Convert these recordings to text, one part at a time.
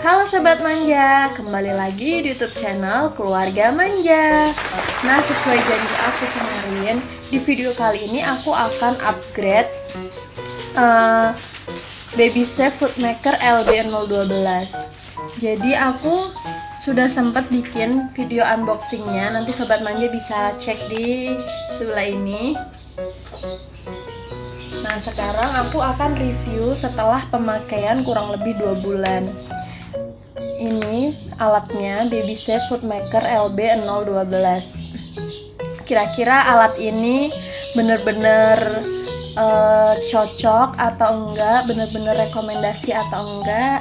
Halo Sobat Manja, kembali lagi di YouTube channel Keluarga Manja. Nah, sesuai janji aku kemarin, di video kali ini aku akan upgrade Baby Safe Food Maker LB012. Jadi aku sudah sempat bikin video unboxingnya, nanti Sobat Manja bisa cek di sebelah ini. Nah, sekarang aku akan review setelah pemakaian kurang lebih 2 bulan. Ini alatnya Baby Safe Food Maker LB012. Kira-kira alat ini bener-bener cocok atau enggak, bener-bener rekomendasi atau enggak,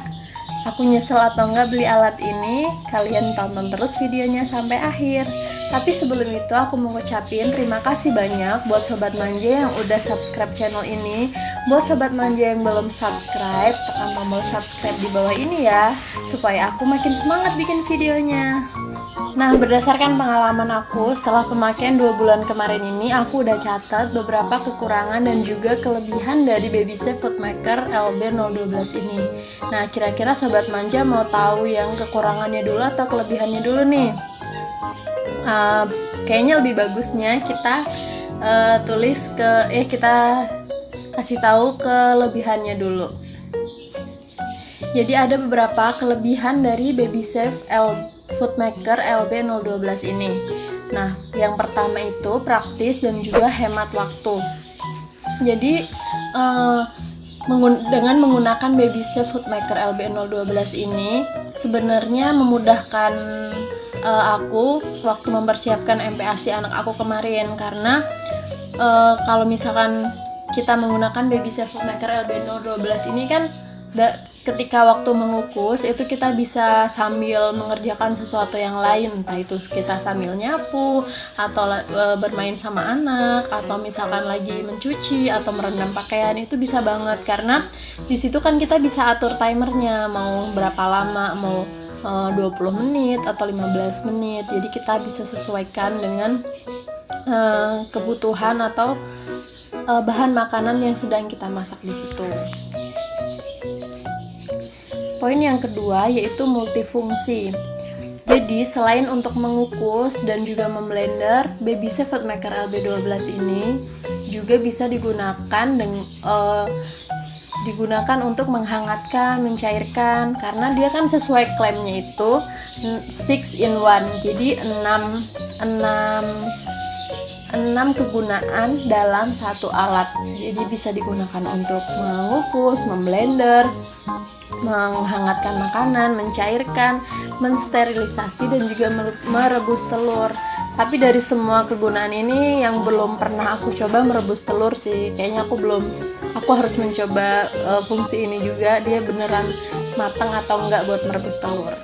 aku nyesel atau enggak beli alat ini. Kalian tonton terus videonya sampai akhir. Tapi sebelum itu aku mau ngucapin terima kasih banyak buat Sobat Manja yang udah subscribe channel ini. Buat Sobat Manja yang belum subscribe, tekan tombol subscribe di bawah ini ya, supaya aku makin semangat bikin videonya. Nah, berdasarkan pengalaman aku setelah pemakaian 2 bulan kemarin ini, aku udah catat beberapa kekurangan dan juga kelebihan dari Baby Safe Food Maker LB012 ini. Nah, kira-kira Sobat Manja mau tahu yang kekurangannya dulu atau kelebihannya dulu nih? Kayaknya lebih bagusnya kita kita kasih tahu kelebihannya dulu. Jadi ada beberapa kelebihan dari Baby Safe Food Maker LB012 ini. Nah, yang pertama itu praktis dan juga hemat waktu. Jadi dengan menggunakan Baby Safe Food Maker LB012 ini sebenarnya memudahkan aku waktu mempersiapkan MPASI anak aku kemarin, karena kalau misalkan kita menggunakan Baby Safe Food Maker LB012 ini kan ketika waktu mengukus itu kita bisa sambil mengerjakan sesuatu yang lain, entah itu kita sambil nyapu atau bermain sama anak, atau misalkan lagi mencuci atau merendam pakaian, itu bisa banget karena di situ kan kita bisa atur timernya mau berapa lama, mau 20 menit atau 15 menit. Jadi kita bisa sesuaikan dengan kebutuhan atau bahan makanan yang sedang kita masak di situ. Poin yang kedua yaitu multifungsi. Jadi selain untuk mengukus dan juga memblender, Baby Safe Food Maker LB12 ini juga bisa digunakan untuk menghangatkan, mencairkan, karena dia kan sesuai klaimnya itu 6 in 1. Jadi 6 kegunaan dalam satu alat. Jadi bisa digunakan untuk mengukus, memblender, menghangatkan makanan, mencairkan, mensterilisasi, dan juga merebus telur. Tapi dari semua kegunaan ini yang belum pernah aku coba merebus telur sih. Kayaknya aku harus mencoba fungsi ini juga, dia beneran matang atau enggak buat merebus telur.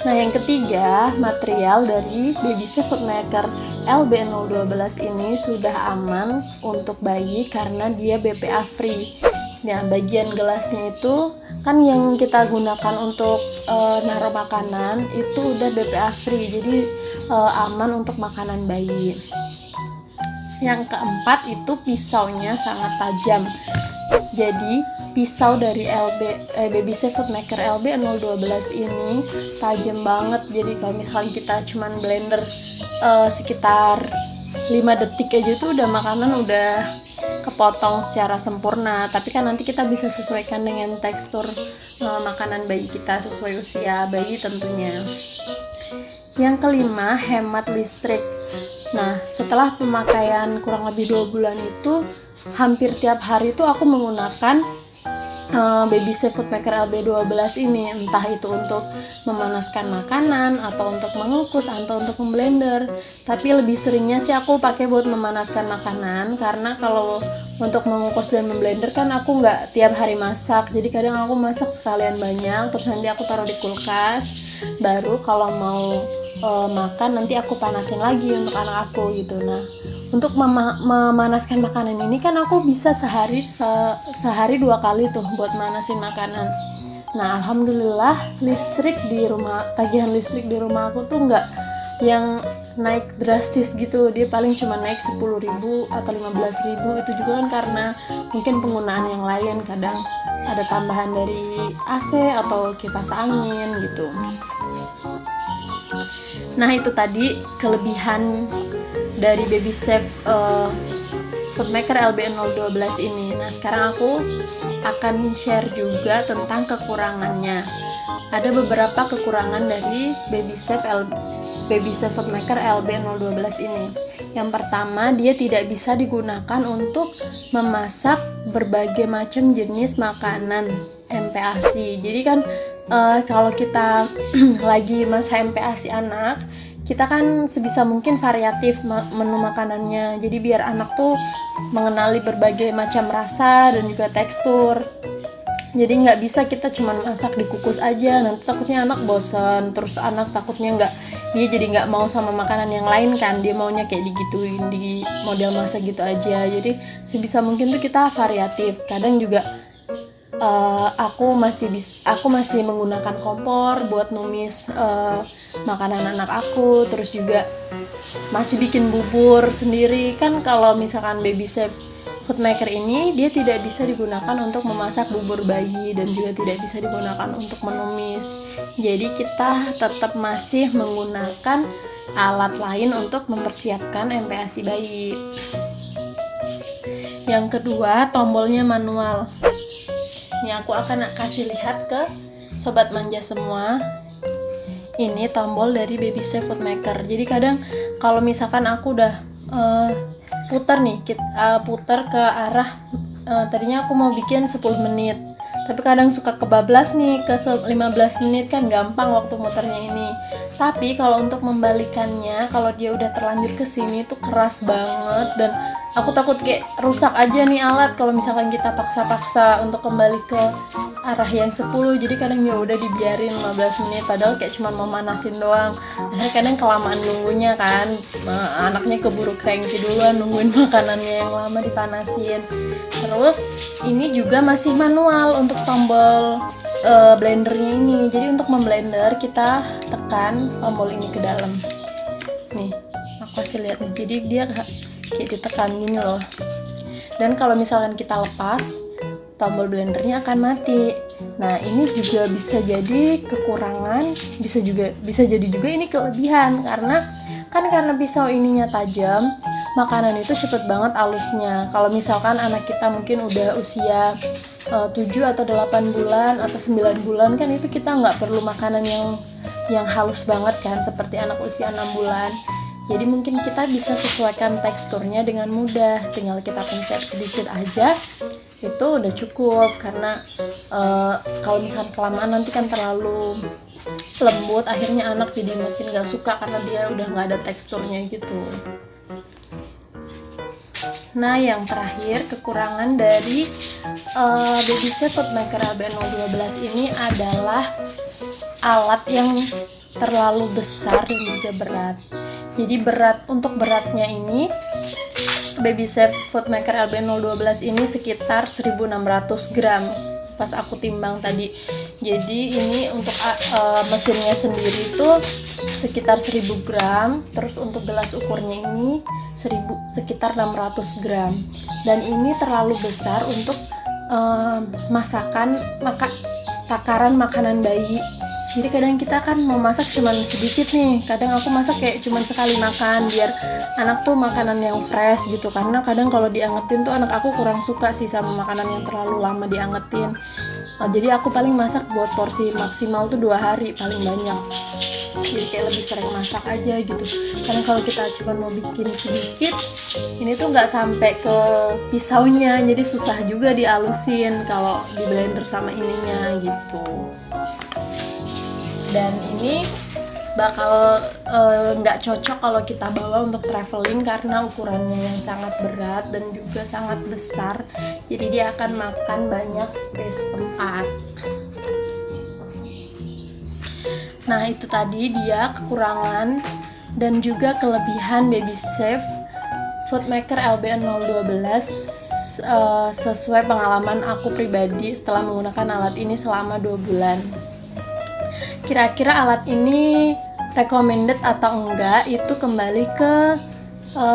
Nah, yang ketiga, material dari Baby Safe Food Maker LB012 ini sudah aman untuk bayi karena dia BPA free. Nah, bagian gelasnya itu kan yang kita gunakan untuk naruh makanan itu udah BPA free, jadi aman untuk makanan bayi. Yang keempat itu pisaunya sangat tajam. Jadi pisau dari Baby Safe Food Maker LB012 ini tajam banget. Jadi kalau misalnya kita cuman blender sekitar 5 detik aja tuh makanan udah kepotong secara sempurna. Tapi kan nanti kita bisa sesuaikan dengan tekstur makanan bayi kita sesuai usia bayi tentunya. Yang kelima, hemat listrik. Nah, setelah pemakaian kurang lebih 2 bulan itu, hampir tiap hari itu aku menggunakan Baby Safe Food Maker LB12 ini, entah itu untuk memanaskan makanan atau untuk mengukus atau untuk memblender. Tapi lebih seringnya sih aku pakai buat memanaskan makanan, karena kalau untuk mengukus dan memblender kan aku nggak tiap hari masak. Jadi kadang aku masak sekalian banyak, terus nanti aku taruh di kulkas, baru kalau mau makan nanti aku panasin lagi untuk anak aku gitu. Nah, untuk memanaskan makanan ini kan aku bisa sehari 2 kali tuh buat manasin makanan. Nah, alhamdulillah tagihan listrik di rumah aku tuh nggak yang naik drastis gitu. Dia paling cuma naik 10.000 atau 15.000. Itu juga kan karena mungkin penggunaan yang lain, kadang ada tambahan dari AC atau kipas angin gitu. Nah itu tadi kelebihan dari Baby Safe Footmaker LBN012 ini. Nah sekarang aku akan share juga tentang kekurangannya. Ada beberapa kekurangan dari Baby Safe Footmaker LB012 ini. Yang pertama, dia tidak bisa digunakan untuk memasak berbagai macam jenis makanan MPASI. Jadi kan kalau kita lagi masa MPASI anak, kita kan sebisa mungkin variatif menu makanannya. Jadi biar anak tuh mengenali berbagai macam rasa dan juga tekstur. Jadi nggak bisa kita cuma masak dikukus aja, nanti takutnya anak bosan, terus anak takutnya dia jadi nggak mau sama makanan yang lain kan, dia maunya kayak digituin di model masak gitu aja. Jadi sebisa mungkin tuh kita variatif. Kadang juga aku masih menggunakan kompor buat numis makanan anak aku, terus juga masih bikin bubur sendiri kan. Kalau misalkan Baby Safe Footmaker ini dia tidak bisa digunakan untuk memasak bubur bayi dan juga tidak bisa digunakan untuk menumis. Jadi kita tetap masih menggunakan alat lain untuk mempersiapkan MPASI bayi. Yang kedua, tombolnya manual. Ini aku akan kasih lihat ke sobat manja semua. Ini tombol dari Baby Safe Footmaker. Jadi kadang kalau misalkan aku udah putar ke arah tadinya aku mau bikin 10 menit, tapi kadang suka kebablas nih ke 15 menit, kan gampang waktu muternya ini. Tapi kalau untuk membalikannya, kalau dia udah terlanjur ke sini tuh keras banget dan aku takut kayak rusak aja nih alat kalau misalkan kita paksa-paksa untuk kembali ke arah yang 10. Jadi kadang ya udah dibiarin 15 menit padahal kayak cuma mau manasin doang. Akhirnya kadang kelamaan nunggunya kan, anaknya keburu cranky duluan nungguin makanannya yang lama dipanasin. Terus ini juga masih manual untuk tombol blendernya ini. Jadi untuk memblender kita tekan tombol ini ke dalam. Nih, aku kasih lihat nih. Jadi dia kayak ditekan gini loh. Dan kalau misalkan kita lepas, tombol blendernya akan mati. Nah, ini juga bisa jadi kekurangan, bisa jadi juga ini kelebihan karena pisau ininya tajam, makanan itu cepet banget halusnya. Kalau misalkan anak kita mungkin udah usia 7 atau 8 bulan atau 9 bulan kan, itu kita nggak perlu makanan yang halus banget kan seperti anak usia 6 bulan. Jadi mungkin kita bisa sesuaikan teksturnya dengan mudah, tinggal kita pencet sedikit aja itu udah cukup. Karena kalau misalkan kelamaan nanti kan terlalu lembut, akhirnya anak jadi mungkin gak suka karena dia udah gak ada teksturnya gitu. Nah yang terakhir, kekurangan dari Baby Safe Footmaker LBN012 ini adalah alat yang terlalu besar dan juga berat. Jadi untuk beratnya ini Baby Safe Footmaker LBN012 ini sekitar 1600 gram pas aku timbang tadi. Jadi ini untuk mesinnya sendiri itu sekitar 1000 gram. Terus untuk gelas ukurnya ini sekitar 600 gram. Dan ini terlalu besar untuk takaran makanan bayi. Jadi kadang kita kan mau masak cuman sedikit nih. Kadang aku masak kayak cuman sekali makan biar anak tuh makanan yang fresh gitu. Karena kadang kalau diangetin tuh anak aku kurang suka sih sama makanan yang terlalu lama diangetin. Jadi aku paling masak buat porsi maksimal tuh 2 hari paling banyak. Jadi kayak lebih sering masak aja gitu. Karena kalau kita cuma mau bikin sedikit, ini tuh nggak sampai ke pisaunya. Jadi susah juga dialusin kalau di blender sama ininya gitu. Dan ini bakal nggak cocok kalau kita bawa untuk traveling karena ukurannya yang sangat berat dan juga sangat besar. Jadi dia akan makan banyak space tempat. Nah itu tadi dia kekurangan dan juga kelebihan Baby Safe Footmaker LBN012 sesuai pengalaman aku pribadi setelah menggunakan alat ini selama 2 bulan. Kira-kira alat ini recommended atau enggak itu kembali ke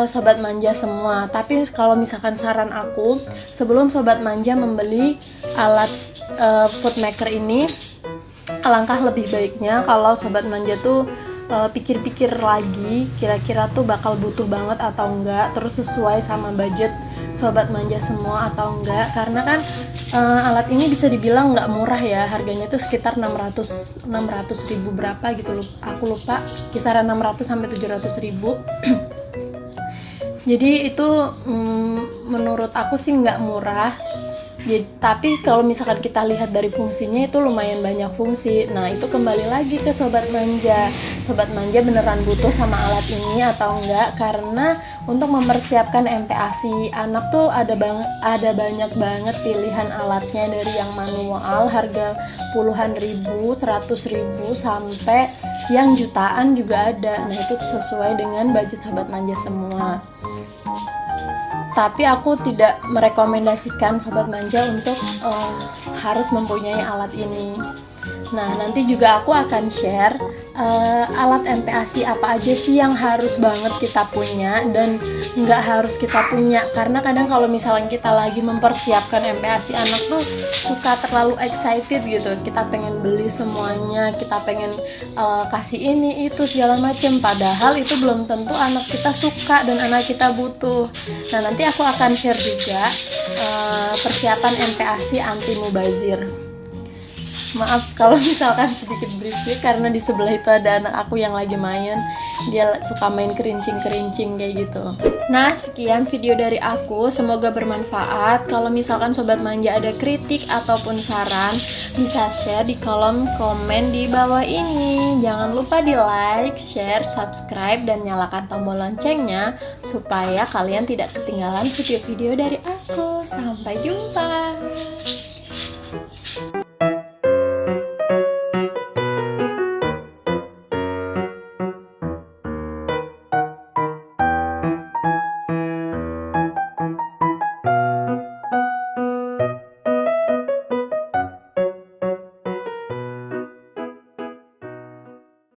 sobat manja semua. Tapi kalau misalkan saran aku, sebelum sobat manja membeli alat food maker ini, alangkah lebih baiknya kalau sobat manja tuh pikir-pikir lagi kira-kira tuh bakal butuh banget atau enggak, terus sesuai sama budget sobat manja semua atau enggak. Karena kan alat ini bisa dibilang nggak murah ya, harganya tuh sekitar 600 ribu berapa gitu loh, aku lupa, kisaran 600 sampai 700 ribu. Jadi itu menurut aku sih nggak murah. Tapi kalau misalkan kita lihat dari fungsinya itu lumayan banyak fungsi. Nah itu kembali lagi ke sobat manja. Sobat manja beneran butuh sama alat ini atau enggak? Karena untuk mempersiapkan MPASI anak tuh ada banyak banget pilihan alatnya, dari yang manual harga puluhan ribu, 100 ribu, sampai yang jutaan juga ada. Nah itu sesuai dengan budget sobat manja semua. Tapi aku tidak merekomendasikan sobat manja untuk harus mempunyai alat ini. Nah, nanti juga aku akan share alat MPASI apa aja sih yang harus banget kita punya dan nggak harus kita punya. Karena kadang kalau misalnya kita lagi mempersiapkan MPASI anak tuh suka terlalu excited gitu. Kita pengen beli semuanya, kita pengen kasih ini itu segala macem. Padahal itu belum tentu anak kita suka dan anak kita butuh. Nah, nanti aku akan share juga persiapan MPASI anti mubazir. Maaf kalau misalkan sedikit berisik karena di sebelah itu ada anak aku yang lagi main. Dia suka main kerincing-kerincing kayak gitu. Nah, sekian video dari aku, semoga bermanfaat. Kalau misalkan sobat manja ada kritik ataupun saran, bisa share di kolom komen di bawah ini. Jangan lupa di like, share, subscribe, dan nyalakan tombol loncengnya supaya kalian tidak ketinggalan video-video dari aku. Sampai jumpa.